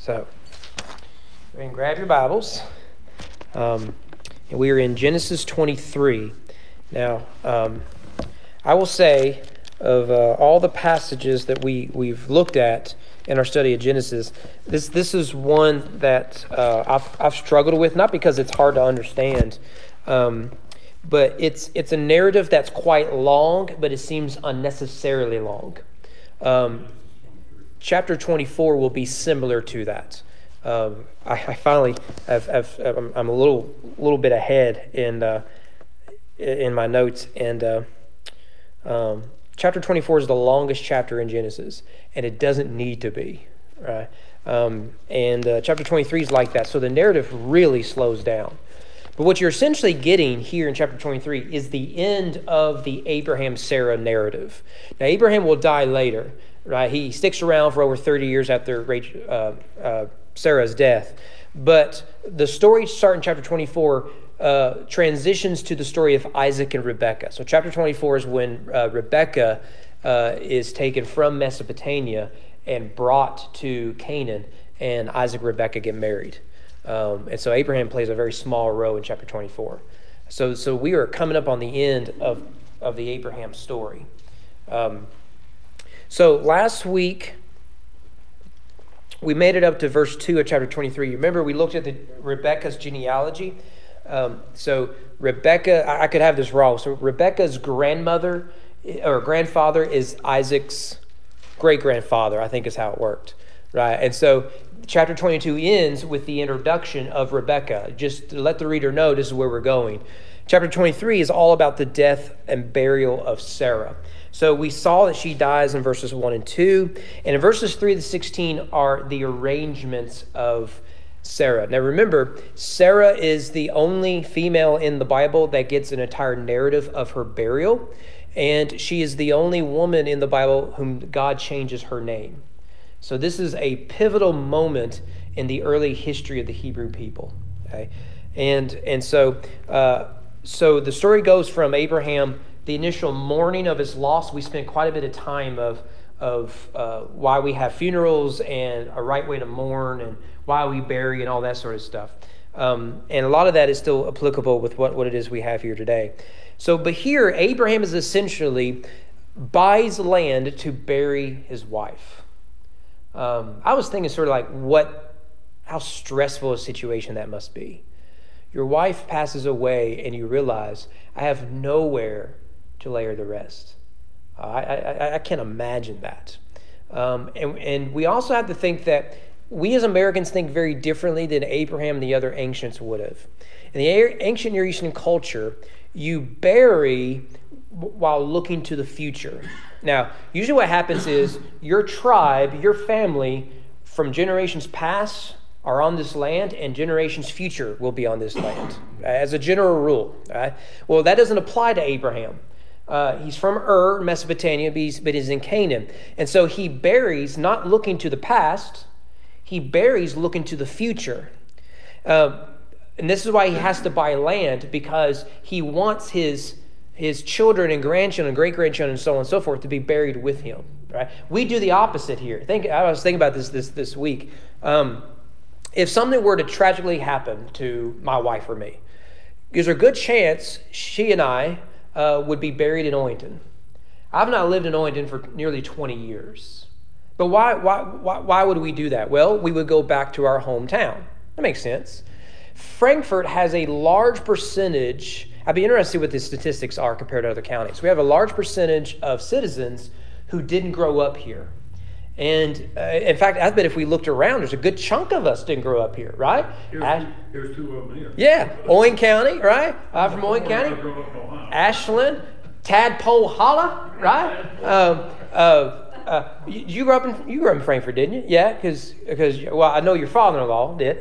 So, go ahead and grab your Bibles. And we are in Genesis 23. Now, I will say of all the passages that we've looked at in our study of Genesis, this is one that I've struggled with, not because it's hard to understand, but it's a narrative that's quite long, but it seems unnecessarily long. Chapter 24 will be similar to that. I finally I'm a little bit ahead in my notes, and chapter 24 is the longest chapter in Genesis, and it doesn't need to be, right? And chapter 23 is like that, so the narrative really slows down. But what you're essentially getting here in chapter 23 is the end of the Abraham-Sarah narrative. Now, Abraham will die later, right? He sticks around for over 30 years after Sarah's death. But the story starting in chapter 24 transitions to the story of Isaac and Rebekah. So chapter 24 is when Rebekah is taken from Mesopotamia and brought to Canaan, and Isaac and Rebekah get married. And so Abraham plays a very small role in chapter 24. So we are coming up on the end of the Abraham story. So last week, we made it up to verse 2 of chapter 23. You remember we looked at Rebekah's genealogy? So Rebekah, I could have this wrong. So Rebekah's grandmother or grandfather is Isaac's great-grandfather, I think is how it worked, right? And so chapter 22 ends with the introduction of Rebekah. Just to let the reader know this is where we're going. Chapter 23 is all about the death and burial of Sarah. So we saw that she dies in verses 1 and 2. And in verses 3 to 16 are the arrangements of Sarah. Now remember, Sarah is the only female in the Bible that gets an entire narrative of her burial. And she is the only woman in the Bible whom God changes her name. So this is a pivotal moment in the early history of the Hebrew people. Okay? And so the story goes from Abraham, the initial mourning of his loss. We spent quite a bit of time of why we have funerals and a right way to mourn and why we bury and all that sort of stuff. And a lot of that is still applicable with what it is we have here today. So, but here, Abraham is essentially buys land to bury his wife. I was thinking sort of like how stressful a situation that must be. Your wife passes away and you realize, I have nowhere to lay her to rest. I can't imagine that. And we also have to think that we as Americans think very differently than Abraham and the other ancients would have. In the ancient Near Eastern culture, you bury while looking to the future. Now, usually what happens is your tribe, your family, from generations past are on this land, and generations future will be on this land, as a general rule. Right? Well, that doesn't apply to Abraham. He's from Mesopotamia, but he's in Canaan. And so he buries not looking to the past, he buries looking to the future. And this is why he has to buy land, because he wants his children and grandchildren, great-grandchildren, and so on and so forth to be buried with him. Right? We do the opposite here. I was thinking about this week. If something were to tragically happen to my wife or me, there's a good chance she and I would be buried in Owington. I've not lived in Owington for nearly 20 years. But why would we do that? Well, we would go back to our hometown. That makes sense. Frankfort has a large percentage. I'd be interested what the statistics are compared to other counties. We have a large percentage of citizens who didn't grow up here. And in fact, I bet if we looked around, there's a good chunk of us didn't grow up here, right? There's two of them here. Yeah, Owing County, right? From Owing County. Ashland, Tadpole Hollow, right? You grew up in Frankfort, didn't you? Yeah, because well, I know your father-in-law did.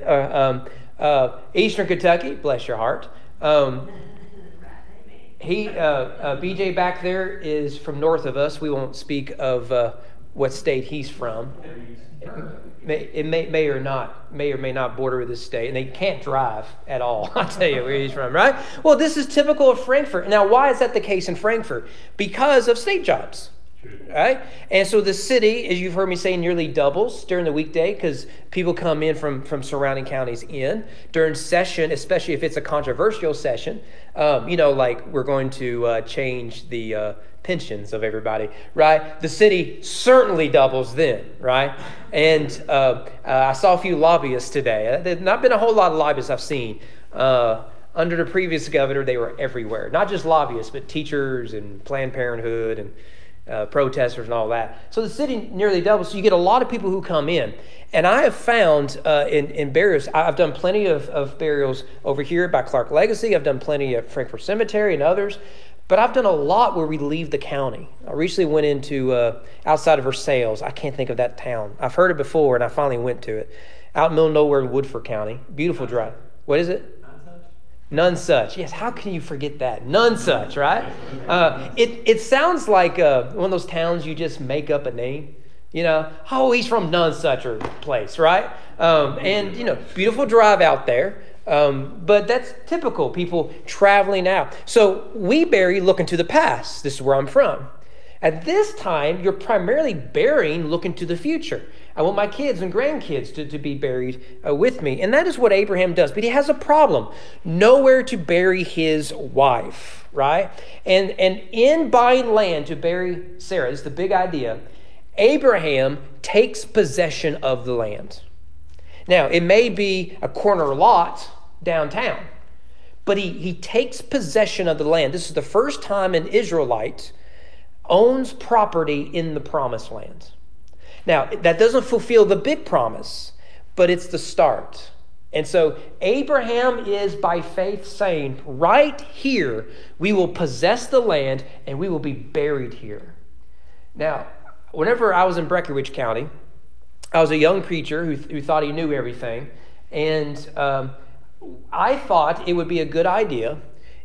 Eastern Kentucky, bless your heart. BJ back there is from north of us. We won't speak of what state he's from. It may or may not border with this state, and they can't drive at all. I'll tell you where he's from, right? Well, this is typical of Frankfort. Now, why is that the case in Frankfort? Because of state jobs. Right? And so the city, as you've heard me say, nearly doubles during the weekday because people come in from surrounding counties in. During session, especially if it's a controversial session, like we're going to change the pensions of everybody, right? The city certainly doubles then, right? And I saw a few lobbyists today. There's not been a whole lot of lobbyists I've seen. Under the previous governor, they were everywhere. Not just lobbyists, but teachers and Planned Parenthood and protesters and all that. So the city nearly doubles. So you get a lot of people who come in. And I have found in burials, I've done plenty of burials over here by Clark Legacy. I've done plenty at Frankfort Cemetery and others. But I've done a lot where we leave the county. I recently went into outside of Versailles. I can't think of that town. I've heard it before, and I finally went to it. Out in the middle of nowhere in Woodford County. Beautiful drive. What is it? None such. Yes, how can you forget that? None such, right? It sounds like one of those towns you just make up a name. Oh, he's from none such or place, right? Beautiful drive out there. But that's typical, people traveling out. So we bury looking to the past. This is where I'm from. At this time, you're primarily burying looking to the future. I want my kids and grandkids to be buried with me. And that is what Abraham does. But he has a problem. Nowhere to bury his wife, right? And in buying land to bury Sarah, this is the big idea, Abraham takes possession of the land. Now, it may be a corner lot downtown, but he takes possession of the land. This is the first time an Israelite owns property in the promised land. Now, that doesn't fulfill the big promise, but it's the start. And so Abraham is by faith saying, right here, we will possess the land and we will be buried here. Now, whenever I was in Breckinridge County, I was a young preacher who thought he knew everything. And I thought it would be a good idea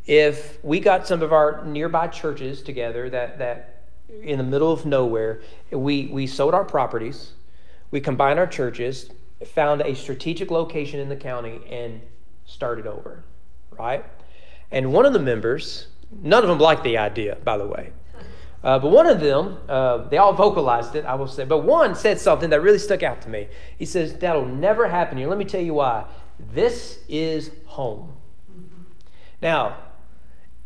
if we got some of our nearby churches together that in the middle of nowhere, we sold our properties, we combined our churches, found a strategic location in the county, and started over, right? And one of the members, none of them liked the idea, by the way, but one of them, they all vocalized it, I will say, but one said something that really stuck out to me. He says, that'll never happen here. Let me tell you why. This is home. Now,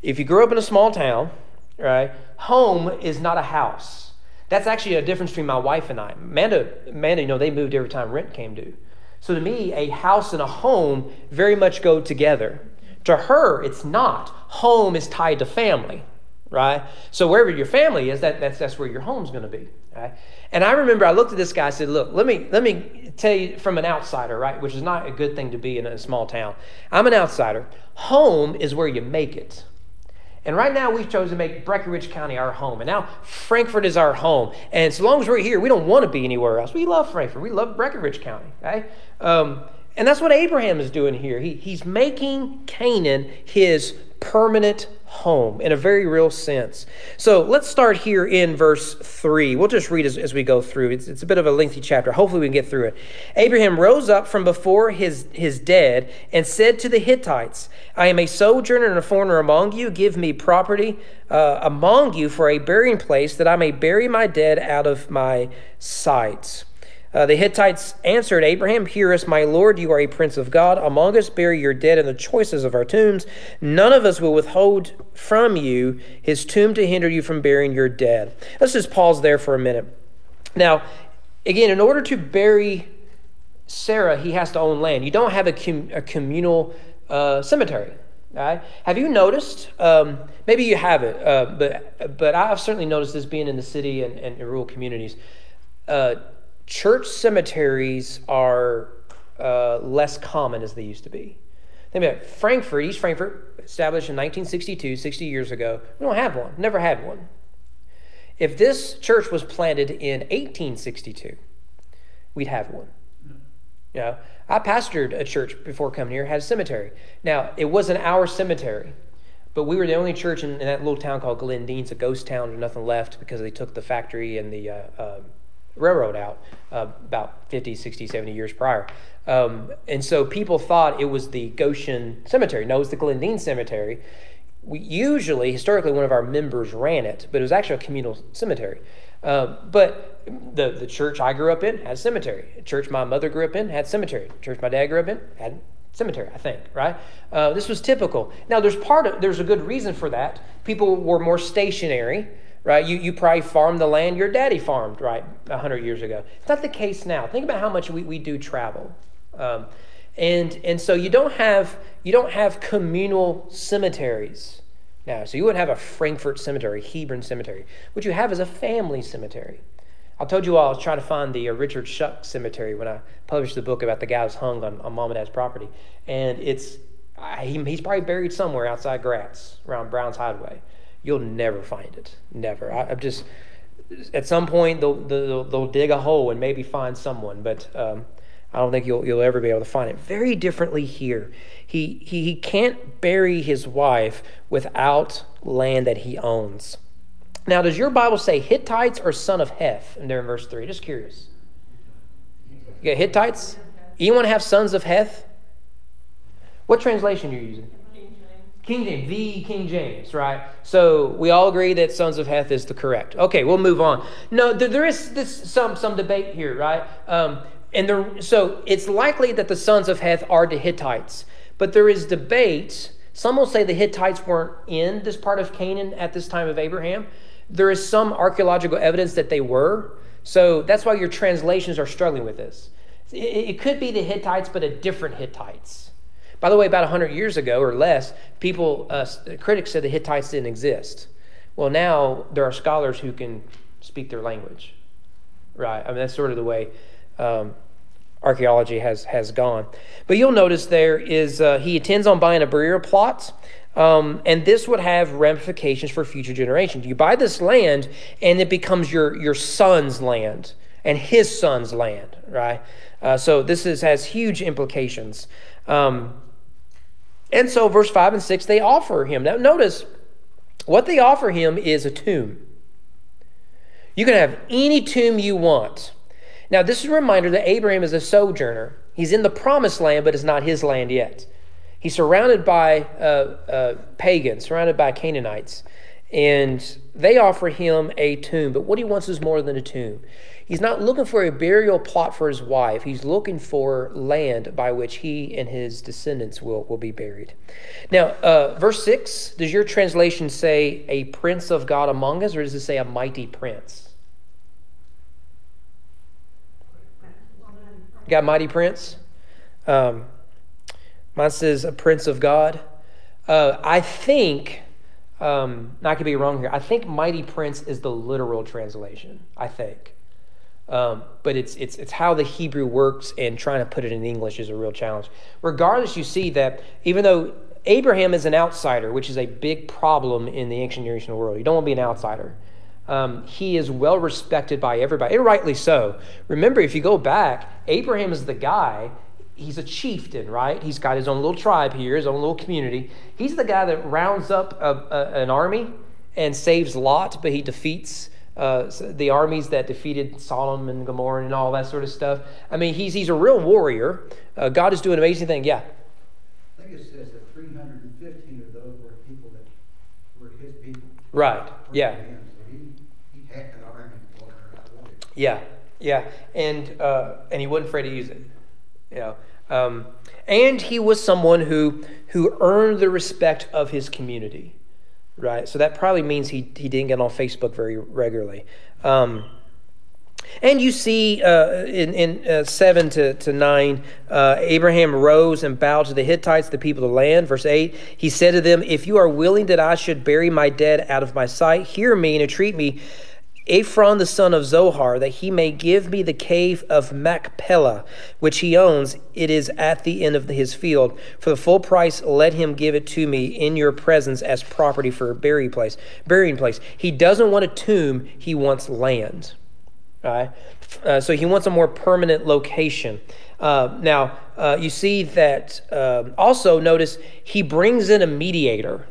if you grew up in a small town, right, home is not a house. That's actually a difference between my wife and I. Amanda, they moved every time rent came due. So to me, a house and a home very much go together. To her, it's not. Home is tied to family, right? So wherever your family is, that's where your home's going to be, right? And I remember I looked at this guy and said, look, let me tell you from an outsider, right, which is not a good thing to be in a small town. I'm an outsider. Home is where you make it. And right now we've chosen to make Breckinridge County our home. And now Frankfort is our home. And so long as we're here, we don't want to be anywhere else. We love Frankfort. We love Breckinridge County. Okay? And that's what Abraham is doing here. He's making Canaan his permanent home in a very real sense. So let's start here in verse 3. We'll just read as we go through. It's a bit of a lengthy chapter. Hopefully we can get through it. Abraham rose up from before his dead and said to the Hittites, I am a sojourner and a foreigner among you. Give me property among you for a burying place, that I may bury my dead out of my sight. The Hittites answered Abraham, hear us, my Lord, you are a prince of God. Among us bury your dead in the choicest of our tombs. None of us will withhold from you his tomb to hinder you from burying your dead. Let's just pause there for a minute. Now, again, in order to bury Sarah, he has to own land. You don't have a communal cemetery. Right? Have you noticed, maybe you haven't, but I've certainly noticed this being in the city and in rural communities, church cemeteries are less common as they used to be. Think about Frankfort, East Frankfort, established in 1962, 60 years ago. We don't have one, never had one. If this church was planted in 1862, we'd have one. Yeah, I pastored a church before coming here, had a cemetery. Now, it wasn't our cemetery, but we were the only church in that little town called Glendean. It's a ghost town, there's nothing left because they took the factory and the railroad out about 50, 60, 70 years prior. And so people thought it was the Goshen Cemetery. No, it was the Glendean Cemetery. Historically, one of our members ran it, but it was actually a communal cemetery. But the church I grew up in had cemetery. The church my mother grew up in had cemetery. The church my dad grew up in had cemetery, I think, right? This was typical. Now, there's a good reason for that. People were more stationary, right? You probably farmed the land your daddy farmed, right, 100 years ago. It's not the case now. Think about how much we do travel. And so you don't have communal cemeteries now. So you wouldn't have a Frankfort cemetery, Hebron cemetery. What you have is a family cemetery. I told you all I was trying to find the Richard Shuck cemetery when I published the book about the guy who's hung on mom and dad's property. And he's probably buried somewhere outside Gratz, around Browns Highway. You'll never find it. Never. I'm just, at some point they'll dig a hole and maybe find someone, but I don't think you'll ever be able to find it. Very differently here. He can't bury his wife without land that he owns. Now, does your Bible say Hittites or son of Heth in there in verse 3? Just curious. You got Hittites? Anyone have sons of Heth? What translation are you using? King James, the King James, right? So we all agree that sons of Heth is the correct. Okay, we'll move on. No, there is some debate here, right? So it's likely that the sons of Heth are the Hittites, but there is debate. Some will say the Hittites weren't in this part of Canaan at this time of Abraham. There is some archaeological evidence that they were. So that's why your translations are struggling with this. It could be the Hittites, but a different Hittites. By the way, about 100 years ago or less, critics said the Hittites didn't exist. Well, now there are scholars who can speak their language, right? I mean, that's sort of the way archaeology has gone. But you'll notice there is he intends on buying a burial plot, and this would have ramifications for future generations. You buy this land, and it becomes your son's land and his son's land, right? So this has huge implications. And so verse 5 and 6, they offer him. Now notice, what they offer him is a tomb. You can have any tomb you want. Now, this is a reminder that Abraham is a sojourner. He's in the promised land, but it's not his land yet. He's surrounded by pagans, surrounded by Canaanites, and they offer him a tomb. But what he wants is more than a tomb. He's not looking for a burial plot for his wife. He's looking for land by which he and his descendants will be buried. Now, verse 6, does your translation say a prince of God among us, or does it say a mighty prince? Got mighty prince? Mine says a prince of God. I think, I could be wrong here, I think mighty prince is the literal translation, I think. But it's how the Hebrew works, and trying to put it in English is a real challenge. Regardless, you see that even though Abraham is an outsider, which is a big problem in the ancient Near Eastern world, you don't want to be an outsider. He is well respected by everybody, and rightly so. Remember, if you go back, Abraham is the guy, he's a chieftain, right? He's got his own little tribe here, his own little community. He's the guy that rounds up an army and saves Lot, but he defeats the armies that defeated Sodom and Gomorrah and all that sort of stuff. I mean, he's a real warrior. God is doing amazing things. Yeah. I think it says that 315 of those were people that were his people. Right. Yeah. Yeah, and he wasn't afraid to use it, and he was someone who earned the respect of his community, right? So that probably means he didn't get on Facebook very regularly. And you see in 7 to 9, Abraham rose and bowed to the Hittites, the people of the land. Verse 8, he said to them, "If you are willing that I should bury my dead out of my sight, hear me and entreat me, Ephron the son of Zohar, that he may give me the cave of Machpelah, which he owns. It is at the end of his field. For the full price, let him give it to me in your presence as property for a burying place. He doesn't want a tomb, he wants land. All right? So he wants a more permanent location. Now, you see that also notice he brings in a mediator.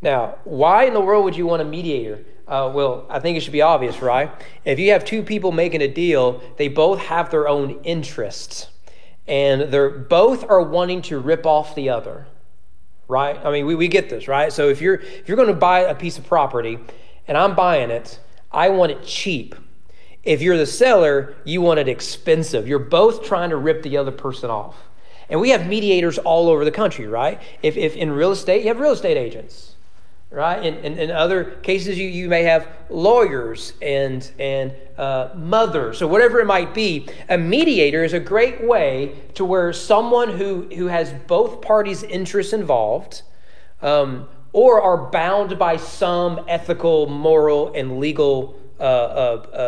Now, why in the world would you want a mediator? Well, I think it should be obvious, right? If you have two people making a deal, they both have their own interests, and they're both are wanting to rip off the other, right? I mean, we get this, right? So if you're going to buy a piece of property, and I'm buying it, I want it cheap. If you're the seller, you want it expensive. You're both trying to rip the other person off. And we have mediators all over the country, right? If in real estate, you have real estate agents, right? In other cases, you may have lawyers and mothers or whatever it might be. A mediator is a great way to where someone who has both parties' interests involved or are bound by some ethical, moral, and legal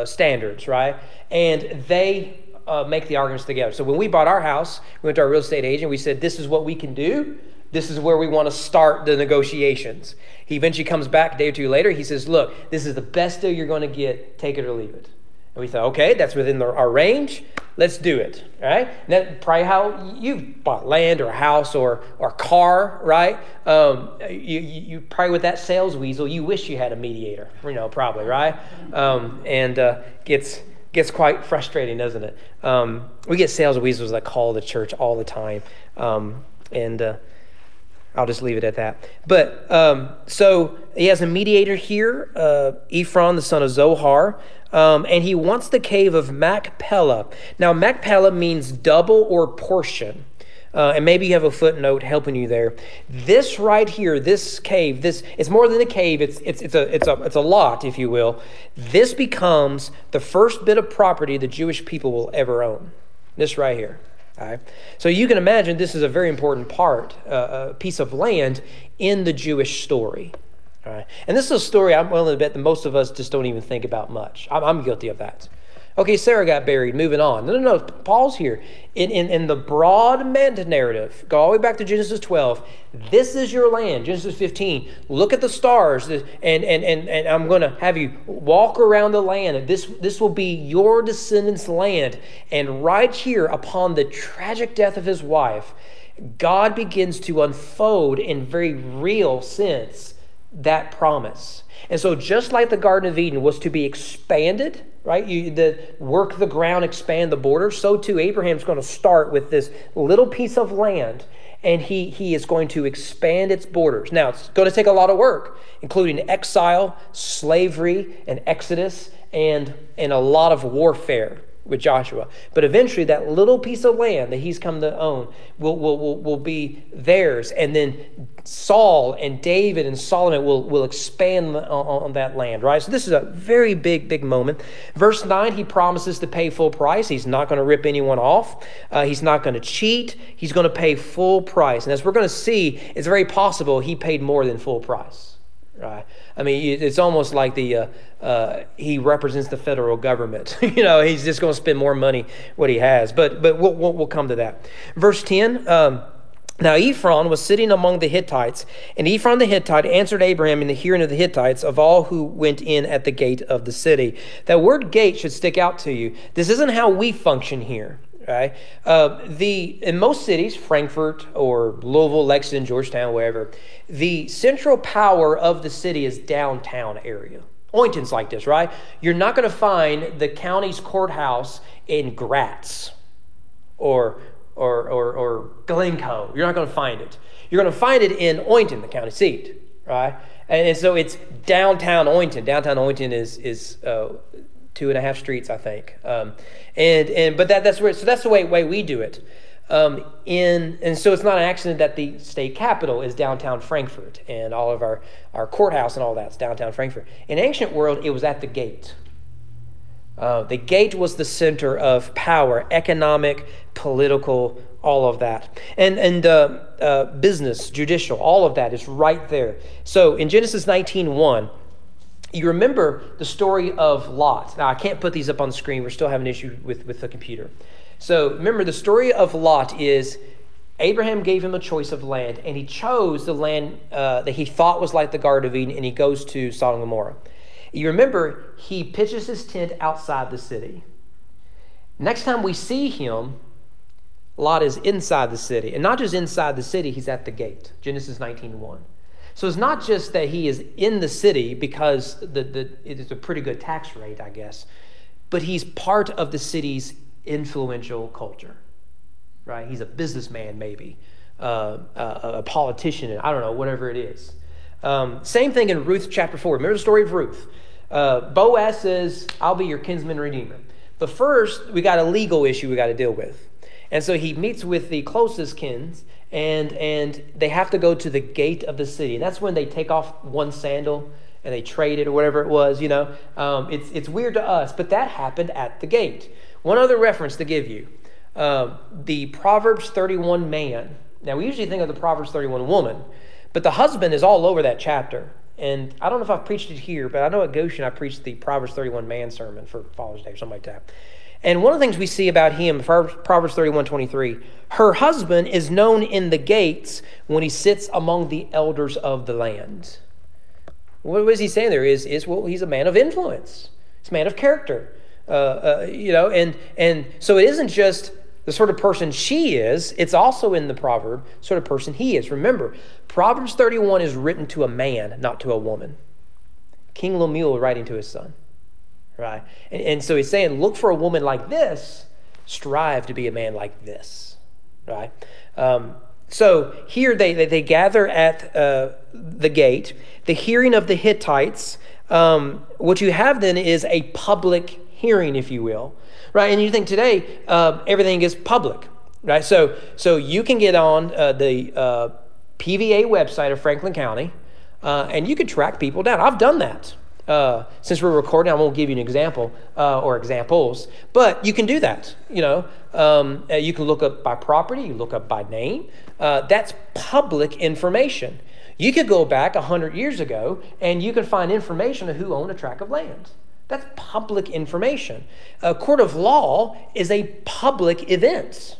standards, right? And they make the arguments together. So when we bought our house, we went to our real estate agent. We said, this is what we can do. This is where we want to start the negotiations. He eventually comes back a day or two later. He says, look, this is the best deal you're going to get. Take it or leave it. And we thought, okay, that's within our range. Let's do it, right? And that's probably how you bought land or a house or a car, right? You probably with that sales weasel, you wish you had a mediator, probably, right? Gets quite frustrating, doesn't it? We get sales weasels that call the church all the time, I'll just leave it at that. But so he has a mediator here, Ephron, the son of Zohar, and he wants the cave of Machpelah. Now, Machpelah means double or portion. And maybe you have a footnote helping you there. This right here, this cave, it's more than a cave. It's a lot, if you will. This becomes the first bit of property the Jewish people will ever own. This right here. All right. So you can imagine this is a very important part, a piece of land in the Jewish story. All right. And this is a story I'm willing to bet that most of us just don't even think about much. I'm guilty of that. Okay, Sarah got buried, moving on. No, Paul's here. In the broad narrative, go all the way back to Genesis 12. This is your land, Genesis 15. Look at the stars, and I'm going to have you walk around the land. This will be your descendants' land. And right here, upon the tragic death of his wife, God begins to unfold in very real sense that promise. And so just like the Garden of Eden was to be expanded, right? Work the ground, expand the border. So too, Abraham's going to start with this little piece of land, and he is going to expand its borders. Now, it's going to take a lot of work, including exile, slavery, and exodus, and a lot of warfare with Joshua. But eventually, that little piece of land that he's come to own will be theirs. And then Saul and David and Solomon will expand on that land, right? So this is a very big moment. Verse 9, he promises to pay full price. He's not going to rip anyone off. He's not going to cheat. He's going to pay full price. And as we're going to see, it's very possible he paid more than full price. Right. I mean, it's almost like he represents the federal government. He's just going to spend more money what he has. But we'll come to that. Verse 10. Now Ephron was sitting among the Hittites, and Ephron the Hittite answered Abraham in the hearing of the Hittites of all who went in at the gate of the city. That word gate should stick out to you. This isn't how we function here. Right? In most cities, Frankfort or Louisville, Lexington, Georgetown, wherever, the central power of the city is downtown area. Ointon's like this, right? You're not going to find the county's courthouse in Gratz or Glencoe. You're not going to find it. You're going to find it in Ointon, the county seat, right? And so it's downtown Ointon. Downtown Ointon is 2.5 streets, I think. But that's where. So that's the way we do it. And so it's not an accident that the state capital is downtown Frankfort, and all of our courthouse and all that's downtown Frankfort. In ancient world, it was at the gate. The gate was the center of power, economic, political, all of that. And business, judicial, all of that is right there. So in Genesis 19:1, you remember the story of Lot. Now, I can't put these up on the screen. We're still having an issue with the computer. So remember, the story of Lot is Abraham gave him a choice of land, and he chose the land that he thought was like the Garden of Eden, and he goes to Sodom and Gomorrah. You remember, he pitches his tent outside the city. Next time we see him, Lot is inside the city. And not just inside the city, he's at the gate. Genesis 19:1. So it's not just that he is in the city because it is a pretty good tax rate, I guess, but he's part of the city's influential culture, right? He's a businessman, maybe, a politician, I don't know, whatever it is. Same thing in Ruth chapter 4. Remember the story of Ruth? Boaz says, I'll be your kinsman redeemer. But first, we got a legal issue we got to deal with. And so he meets with the closest kins, and they have to go to the gate of the city. And that's when they take off one sandal and they trade it or whatever it was, you know. It's weird to us, but that happened at the gate. One other reference to give you. The Proverbs 31 man. Now, we usually think of the Proverbs 31 woman, but the husband is all over that chapter. And I don't know if I've preached it here, but I know at Goshen I preached the Proverbs 31 man sermon for Father's Day or something like that. And one of the things we see about him, Proverbs 31:23, her husband is known in the gates when he sits among the elders of the land. What is he saying there? Well, he's a man of influence. He's a man of character. And so it isn't just the sort of person she is, it's also in the proverb, sort of person he is. Remember, Proverbs 31 is written to a man, not to a woman. King Lemuel writing to his son. Right? And so he's saying, look for a woman like this, strive to be a man like this. Right? So here they gather at the gate, the hearing of the Hittites. What you have then is a public hearing, if you will. Right? And you think today, everything is public. Right? So you can get on the PVA website of Franklin County, and you can track people down. I've done that. Since we're recording, I won't give you an example or examples, but you can do that. You can look up by property, you look up by name. That's public information. You could go back 100 years ago and you can find information of who owned a tract of land. That's public information. A court of law is a public event.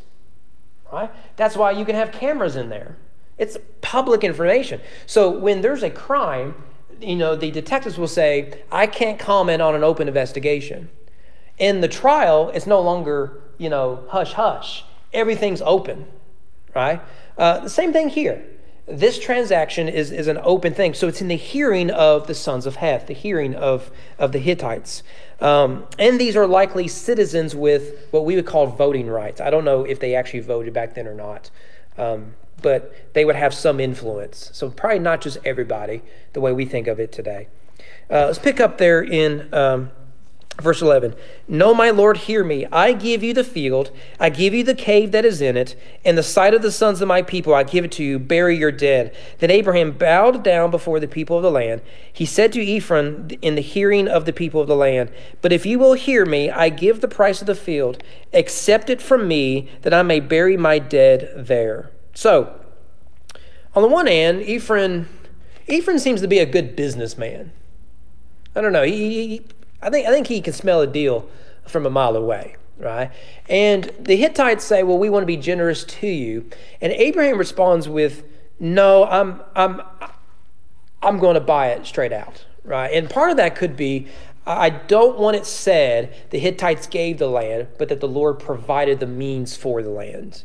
Right? That's why you can have cameras in there. It's public information. So when there's a crime, the detectives will say, I can't comment on an open investigation. In the trial, it's no longer, hush, hush. Everything's open, right? The same thing here. This transaction is an open thing. So it's in the hearing of the sons of Heth, the hearing of the Hittites. And these are likely citizens with what we would call voting rights. I don't know if they actually voted back then or not. But they would have some influence. So probably not just everybody, the way we think of it today. Let's pick up there in verse 11. No, my Lord, hear me. I give you the field. I give you the cave that is in it. In the sight of the sons of my people, I give it to you. Bury your dead. Then Abraham bowed down before the people of the land. He said to Ephron in the hearing of the people of the land, but if you will hear me, I give the price of the field. Accept it from me, that I may bury my dead there. So, on the one hand, Ephron seems to be a good businessman. I don't know. I think he can smell a deal from a mile away, right? And the Hittites say, "Well, we want to be generous to you." And Abraham responds with, "No, I'm going to buy it straight out," right? And part of that could be, I don't want it said the Hittites gave the land, but that the Lord provided the means for the land.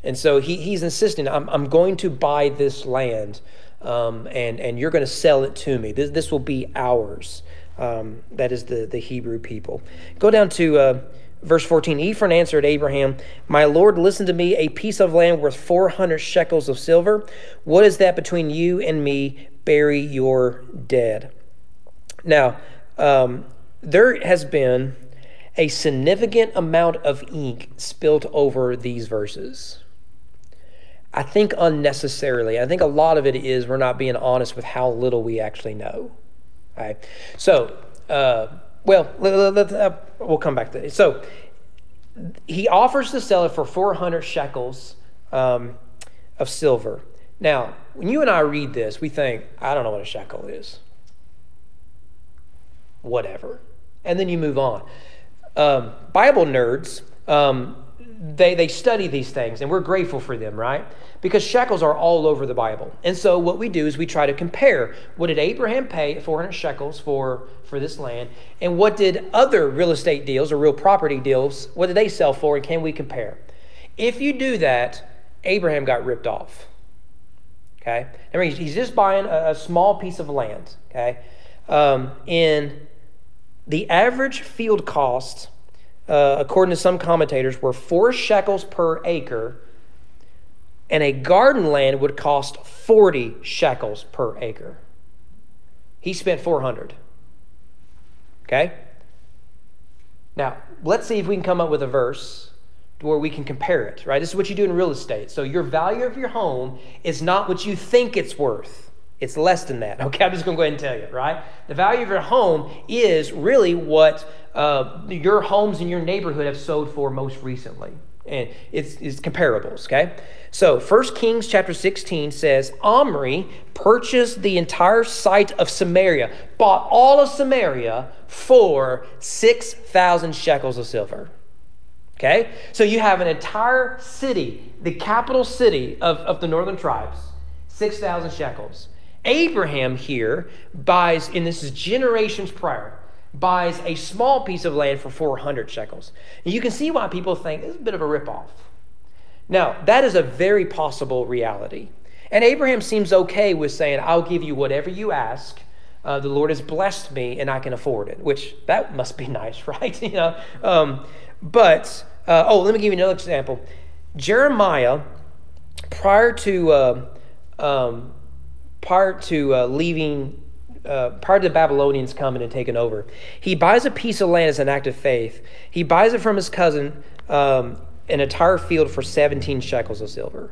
And so he's insisting, I'm going to buy this land, and you're going to sell it to me. This will be ours. That is the Hebrew people. Go down to verse 14. Ephron answered Abraham, my Lord, listen to me, a piece of land worth 400 shekels of silver. What is that between you and me? Bury your dead. Now, there has been a significant amount of ink spilled over these verses. I think unnecessarily. I think a lot of it is we're not being honest with how little we actually know. All right. So, we'll come back to it. So, he offers to sell it for 400 shekels of silver. Now, when you and I read this, we think, I don't know what a shekel is. Whatever. And then you move on. Bible nerds, they study these things, and we're grateful for them, right? Because shekels are all over the Bible. And so what we do is we try to compare. What did Abraham pay 400 shekels for this land? And what did other real estate deals or real property deals, what did they sell for, and can we compare? If you do that, Abraham got ripped off. Okay? I mean, he's just buying a small piece of land. Okay? In the average field cost, according to some commentators, were 4 shekels per acre, and a garden land would cost 40 shekels per acre. He spent 400. Okay? Now, let's see if we can come up with a verse where we can compare it, right? This is what you do in real estate. So your value of your home is not what you think it's worth. It's less than that. Okay, I'm just going to go ahead and tell you, right? The value of your home is really what your homes in your neighborhood have sold for most recently. And it's comparables, okay? So 1 Kings chapter 16 says, Omri purchased the entire site of Samaria, bought all of Samaria for 6,000 shekels of silver. Okay? So you have an entire city, the capital city of the northern tribes, 6,000 shekels. Abraham here buys, and this is generations prior, buys a small piece of land for 400 shekels. And you can see why people think this is a bit of a ripoff. Now, that is a very possible reality. And Abraham seems okay with saying, I'll give you whatever you ask. The Lord has blessed me and I can afford it, which that must be nice, right? Let me give you another example. Jeremiah, prior to the Babylonians coming and taking over, he buys a piece of land as an act of faith. He buys it from his cousin, an entire field for 17 shekels of silver.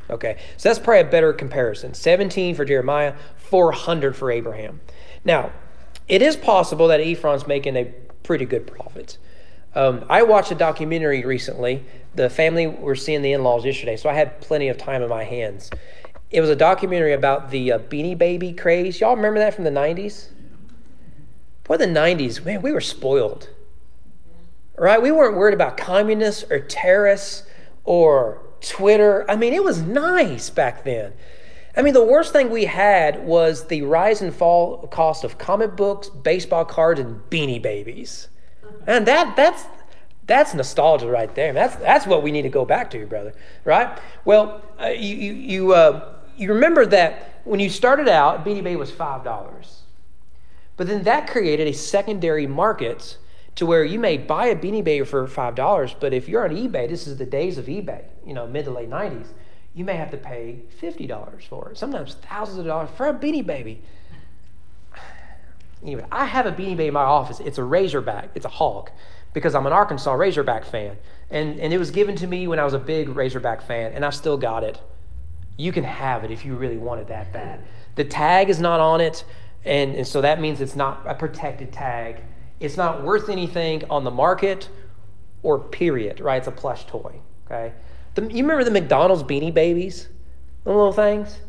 Okay, so that's probably a better comparison. 17 for Jeremiah, 400 for Abraham. Now, it is possible that Ephron's making a pretty good profit. I watched a documentary recently. The family were seeing the in-laws yesterday, so I had plenty of time in my hands. It was a documentary about the Beanie Baby craze. Y'all remember that from the 90s? Boy, the 90s, man, we were spoiled. Right? We weren't worried about communists or terrorists or Twitter. I mean, it was nice back then. I mean, the worst thing we had was the rise and fall cost of comic books, baseball cards, and Beanie Babies. And that's nostalgia right there. That's what we need to go back to, brother. Right? Well, you remember that when you started out, Beanie Baby was $5. But then that created a secondary market to where you may buy a Beanie Baby for $5, but if you're on eBay, this is the days of eBay, mid to late 90s, you may have to pay $50 for it, sometimes thousands of dollars for a Beanie Baby. Anyway, I have a Beanie Baby in my office. It's a Razorback. It's a hog because I'm an Arkansas Razorback fan. And it was given to me when I was a big Razorback fan, and I still got it. You can have it if you really want it that bad. The tag is not on it, and so that means it's not a protected tag. It's not worth anything on the market or period, right? It's a plush toy, okay? You remember the McDonald's Beanie Babies? The little things?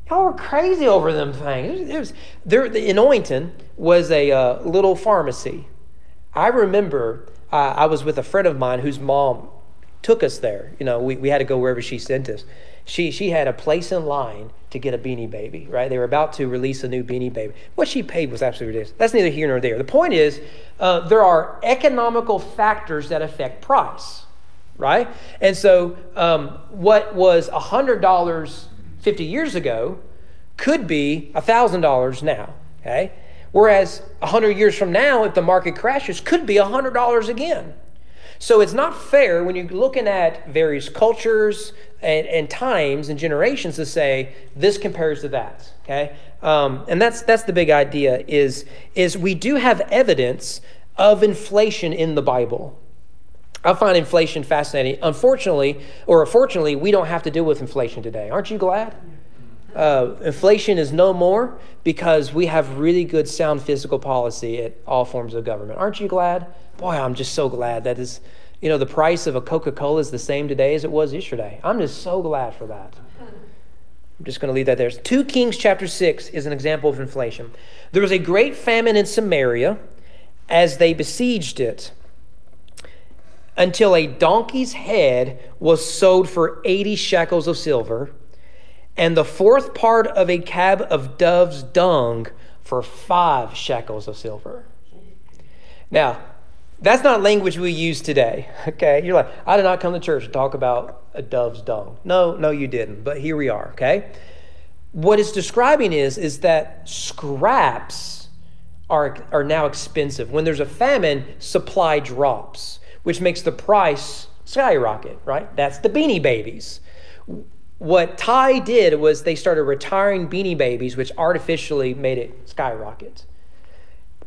Y'all were crazy over them things. In Oynton was a little pharmacy. I remember I was with a friend of mine whose mom took us there. We had to go wherever she sent us. She had a place in line to get a Beanie Baby, right? They were about to release a new Beanie Baby. What she paid was absolutely ridiculous. That's neither here nor there. The point is, there are economical factors that affect price, right? And so what was $100 50 years ago could be $1,000 now, okay? Whereas 100 years from now, if the market crashes, could be $100 again. So it's not fair when you're looking at various cultures and times and generations to say this compares to that, okay? And that's the big idea is we do have evidence of inflation in the Bible. I find inflation fascinating. Unfortunately, or fortunately, we don't have to deal with inflation today. Aren't you glad? Inflation is no more because we have really good, sound fiscal policy at all forms of government. Aren't you glad? Boy, I'm just so glad that is, the price of a Coca-Cola is the same today as it was yesterday. I'm just so glad for that. I'm just going to leave that there. 2 Kings chapter 6 is an example of inflation. There was a great famine in Samaria as they besieged it until a donkey's head was sold for 80 shekels of silver and the fourth part of a cab of dove's dung for 5 shekels of silver. Now, that's not language we use today, okay? You're like, I did not come to church to talk about a dove's dung. No, you didn't, but here we are, okay? What it's describing is that scraps are now expensive. When there's a famine, supply drops, which makes the price skyrocket, right? That's the Beanie Babies. What Thai did was they started retiring Beanie Babies, which artificially made it skyrocket.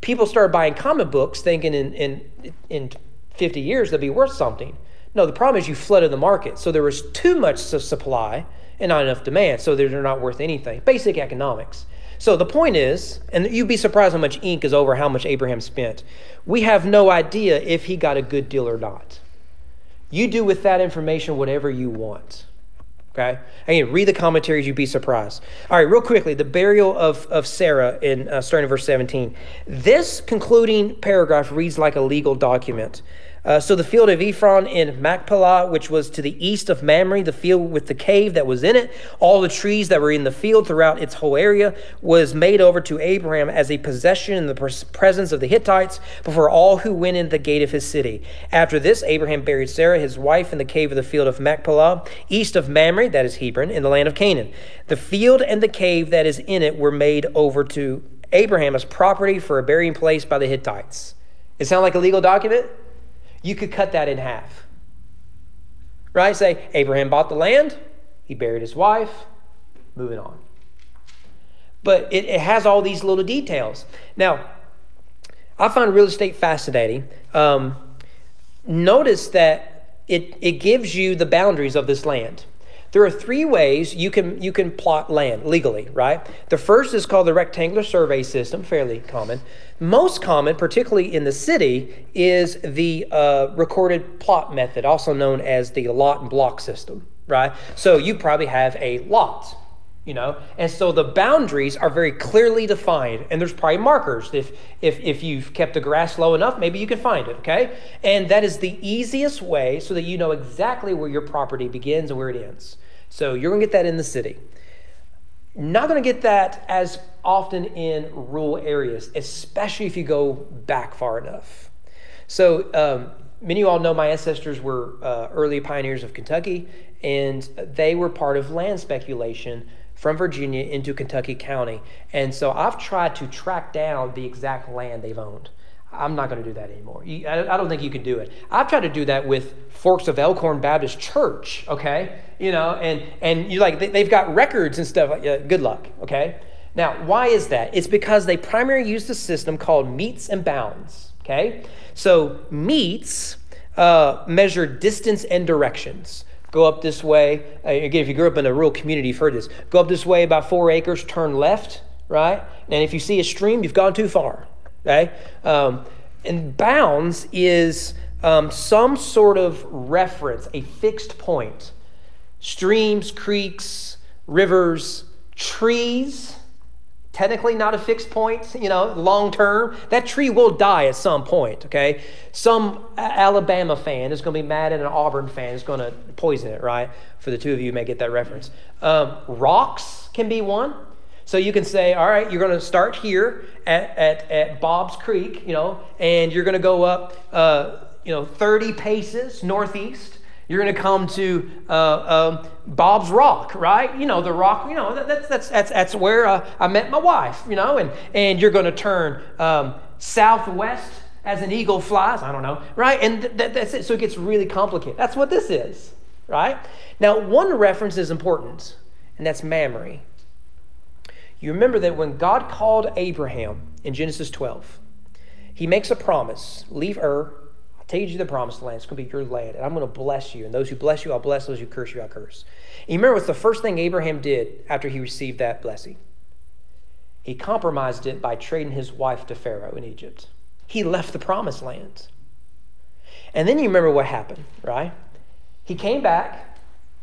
People started buying comic books thinking in 50 years they'll be worth something. No, the problem is you flooded the market. So there was too much supply and not enough demand. So they're not worth anything. Basic economics. So the point is, and you'd be surprised how much ink is over how much Abraham spent. We have no idea if he got a good deal or not. You do with that information whatever you want. Okay? Again, read the commentaries, you'd be surprised. All right, real quickly, the burial of Sarah in starting in verse 17. This concluding paragraph reads like a legal document. So the field of Ephron in Machpelah, which was to the east of Mamre, the field with the cave that was in it, all the trees that were in the field throughout its whole area, was made over to Abraham as a possession in the presence of the Hittites before all who went in the gate of his city. After this, Abraham buried Sarah, his wife, in the cave of the field of Machpelah, east of Mamre, that is Hebron, in the land of Canaan. The field and the cave that is in it were made over to Abraham as property for a burying place by the Hittites. It sound like a legal document? You could cut that in half, right? Say, Abraham bought the land, he buried his wife, moving on. But it has all these little details. Now, I find real estate fascinating. Notice that it gives you the boundaries of this land. There are three ways you can plot land legally, right? The first is called the rectangular survey system, fairly common. Most common, particularly in the city, is the recorded plot method, also known as the lot and block system, right? So you probably have a lot, and so the boundaries are very clearly defined, and there's probably markers. If you've kept the grass low enough, maybe you can find it, okay? And that is the easiest way so that you know exactly where your property begins and where it ends. So you're going to get that in the city. Not going to get that as often in rural areas, especially if you go back far enough. So many of you all know my ancestors were early pioneers of Kentucky, and they were part of land speculation from Virginia into Kentucky County. And so I've tried to track down the exact land they've owned. I'm not going to do that anymore. I don't think you can do it. I've tried to do that with Forks of Elkhorn Baptist Church, okay? And you're like, they've got records and stuff. Good luck, okay? Now, why is that? It's because they primarily used a system called meets and bounds, okay? So meets measure distance and directions. Go up this way. Again, if you grew up in a rural community, you've heard this. Go up this way about 4 acres, turn left, right? And if you see a stream, you've gone too far, okay? And bounds is some sort of reference, a fixed point. Streams, creeks, rivers, trees, technically not a fixed point, long term. That tree will die at some point, okay? Some Alabama fan is going to be mad at an Auburn fan is going to poison it, right? For the two of you who may get that reference. Rocks can be one. So you can say, all right, you're going to start here at Bob's Creek, and you're going to go up, 30 paces northeast. You're going to come to Bob's Rock, right? The rock. That's where I met my wife. And you're going to turn southwest as an eagle flies. I don't know, right? And that's it. So it gets really complicated. That's what this is, right? Now, one reference is important, and that's Mamre. You remember that when God called Abraham in Genesis 12, he makes a promise: leave Ur. Take you to the promised land. It's going to be your land, and I'm going to bless you. And those who bless you, I'll bless. Those who curse you, I'll curse. And you remember what's the first thing Abraham did after he received that blessing? He compromised it by trading his wife to Pharaoh in Egypt. He left the promised land. And then you remember what happened, right? He came back.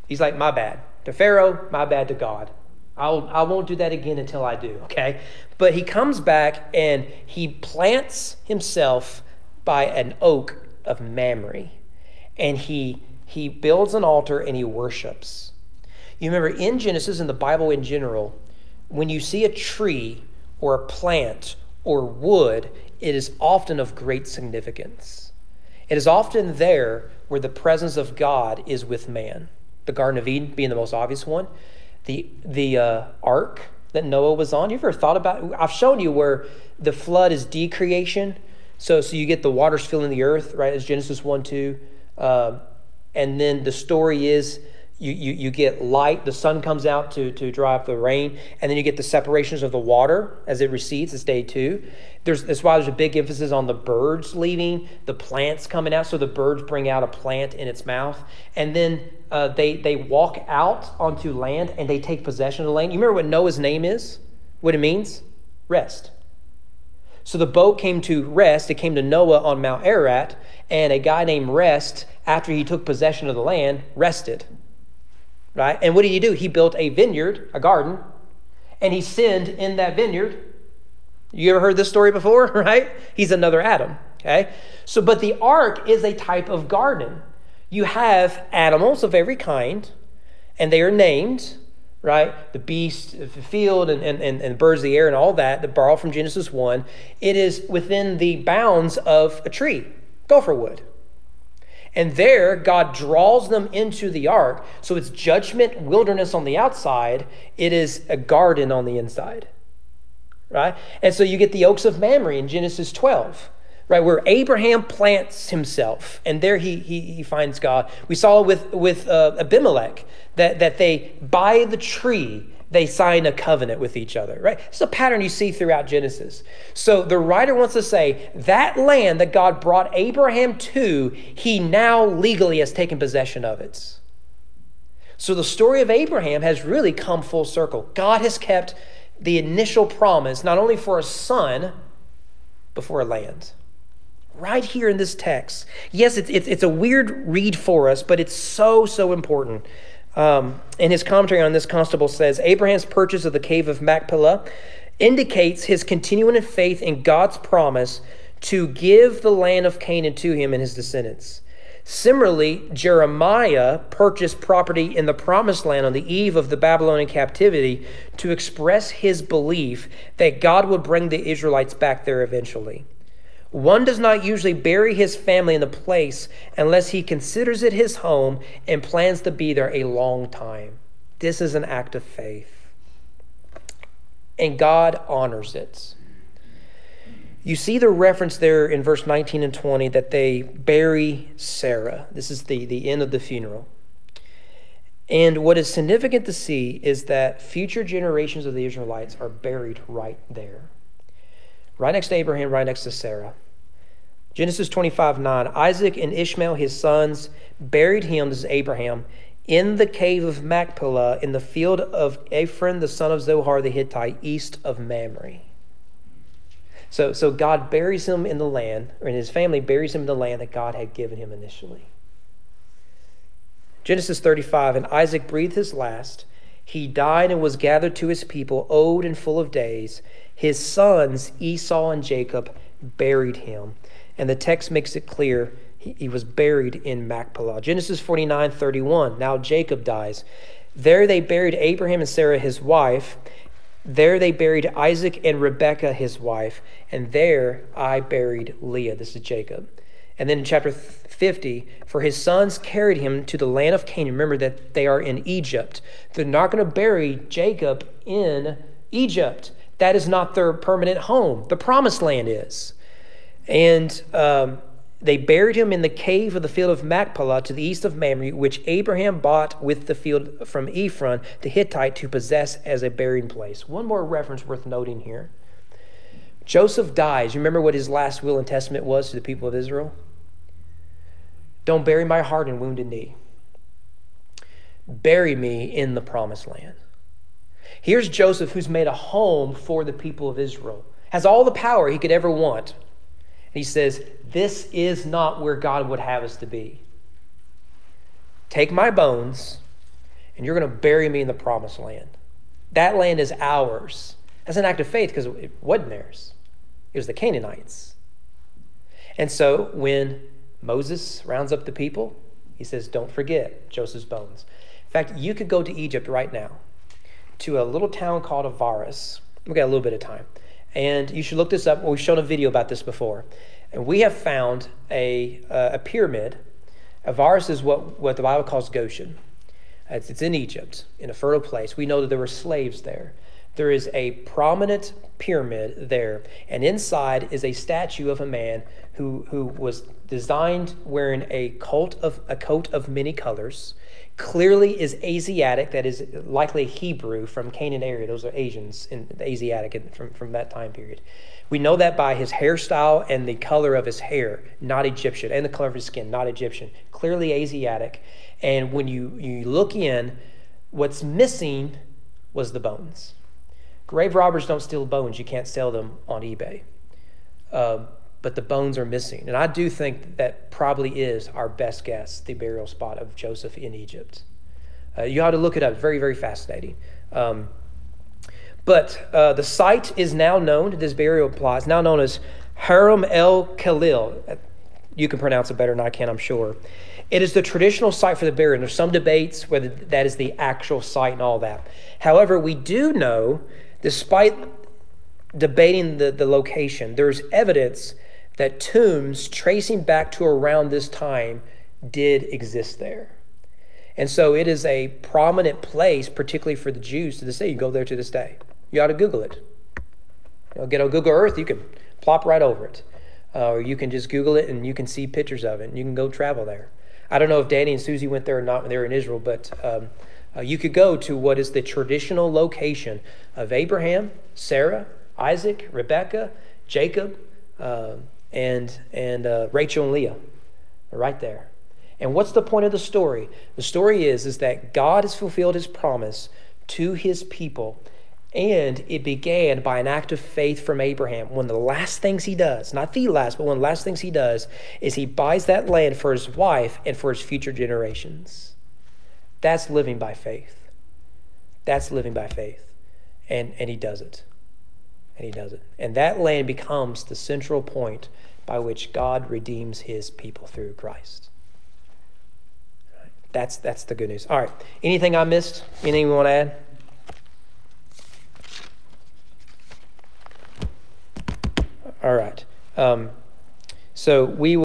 He's like, my bad. To Pharaoh, my bad to God. I won't do that again until I do, okay? But he comes back and he plants himself by an oak of Mamre, and he builds an altar and he worships. You remember in Genesis and the Bible in general, when you see a tree or a plant or wood, it is often of great significance. It is often there where the presence of God is with man. The Garden of Eden being the most obvious one. The ark that Noah was on. You ever thought about it? I've shown you where the flood is decreation. So you get the waters filling the earth, right? As Genesis 1:2. And then the story is, you get light, the sun comes out to dry up the rain, and then you get the separations of the water as it recedes. It's day 2. That's why there's a big emphasis on the birds leaving, the plants coming out. So the birds bring out a plant in its mouth, and then they walk out onto land and they take possession of the land. You remember what Noah's name is? What it means? Rest. So the boat came to rest. It came to Noah on Mount Ararat, and a guy named Rest, after he took possession of the land, rested. Right? And what did he do? He built a vineyard, a garden, and he sinned in that vineyard. You ever heard this story before, right? He's another Adam, okay? So, but the ark is a type of garden. You have animals of every kind, and they are named, right? The beasts of the field and birds of the air and all that borrowed from Genesis 1. It is within the bounds of a tree, gopher wood. And there, God draws them into the ark. So it's judgment, wilderness on the outside. It is a garden on the inside, right? And so you get the oaks of Mamre in Genesis 12, right? Where Abraham plants himself, and there he finds God. We saw with Abimelech that they, by the tree, they sign a covenant with each other, right? It's a pattern you see throughout Genesis. So the writer wants to say that land that God brought Abraham to, he now legally has taken possession of it. So the story of Abraham has really come full circle. God has kept the initial promise, not only for a son, but for a land. Right here in this text. Yes, it's a weird read for us, but it's so important. In his commentary on this, Constable says, Abraham's purchase of the cave of Machpelah indicates his continuing faith in God's promise to give the land of Canaan to him and his descendants. Similarly, Jeremiah purchased property in the promised land on the eve of the Babylonian captivity to express his belief that God would bring the Israelites back there eventually. One does not usually bury his family in the place unless he considers it his home and plans to be there a long time. This is an act of faith. And God honors it. You see the reference there in verse 19 and 20 that they bury Sarah. This is the end of the funeral. And what is significant to see is that future generations of the Israelites are buried right there. Right next to Abraham, right next to Sarah. Genesis 25:9, Isaac and Ishmael, his sons, buried him, this is Abraham, in the cave of Machpelah, in the field of Ephron, the son of Zohar the Hittite, east of Mamre. So God buries him in the land, or his family buries him in the land that God had given him initially. Genesis 35, and Isaac breathed his last. He died and was gathered to his people, old and full of days. His sons, Esau and Jacob, buried him. And the text makes it clear he was buried in Machpelah. Genesis 49:31, now Jacob dies. There they buried Abraham and Sarah, his wife. There they buried Isaac and Rebekah, his wife. And there I buried Leah. This is Jacob. And then in chapter 50, for his sons carried him to the land of Canaan. Remember that they are in Egypt. They're not going to bury Jacob in Egypt. That is not their permanent home. The promised land is. And they buried him in the cave of the field of Machpelah to the east of Mamre, which Abraham bought with the field from Ephron the Hittite to possess as a burying place. One more reference worth noting here. Joseph dies. You remember what his last will and testament was to the people of Israel? Don't bury my heart in wounded knee. Bury me in the promised land. Here's Joseph, who's made a home for the people of Israel, has all the power he could ever want. He says, this is not where God would have us to be. Take my bones, and you're going to bury me in the promised land. That land is ours. That's an act of faith because it wasn't theirs. It was the Canaanites. And so when Moses rounds up the people, he says, don't forget Joseph's bones. In fact, you could go to Egypt right now, to a little town called Avaris. We've got a little bit of time. And you should look this up. We've shown a video about this before. And we have found a pyramid. Avaris is what the Bible calls Goshen. It's in Egypt, in a fertile place. We know that there were slaves there. there is a prominent pyramid there, and inside is a statue of a man who was designed wearing a coat of many colors, clearly is Asiatic, that is likely Hebrew from Canaan area. Those are Asians in the Asiatic from that time period. We know that by his hairstyle and the color of his hair, not Egyptian, and the color of his skin, not Egyptian, clearly Asiatic. And when you look in, what's missing was the bones. Grave robbers don't steal bones. You can't sell them on eBay. But the bones are missing. And I do think that probably is our best guess, the burial spot of Joseph in Egypt. You ought to look it up. Very, very fascinating. But the site is now known, this burial plot is now known as Haram el Khalil. You can pronounce it better than I can, I'm sure. It is the traditional site for the burial. There's some debates whether that is the actual site and all that. However, we do know, despite debating the location, there's evidence that tombs tracing back to around this time did exist there. And so it is a prominent place, particularly for the Jews to this day. You go there to this day. You ought to Google it. Get on Google Earth, you can plop right over it. Or you can just Google it and you can see pictures of it and you can go travel there. I don't know if Danny and Susie went there or not when they were in Israel, but you could go to what is the traditional location of Abraham, Sarah, Isaac, Rebekah, Jacob, and Rachel and Leah. They're right there. And what's the point of the story? The story is that God has fulfilled his promise to his people, and it began by an act of faith from Abraham. One of the last things he does, not the last, but one of the last things he does, is he buys that land for his wife and for his future generations. That's living by faith. That's living by faith. And he does it. And he does it. And that land becomes the central point by which God redeems his people through Christ. Right. That's the good news. All right. Anything I missed? Anything you want to add? All right. So we will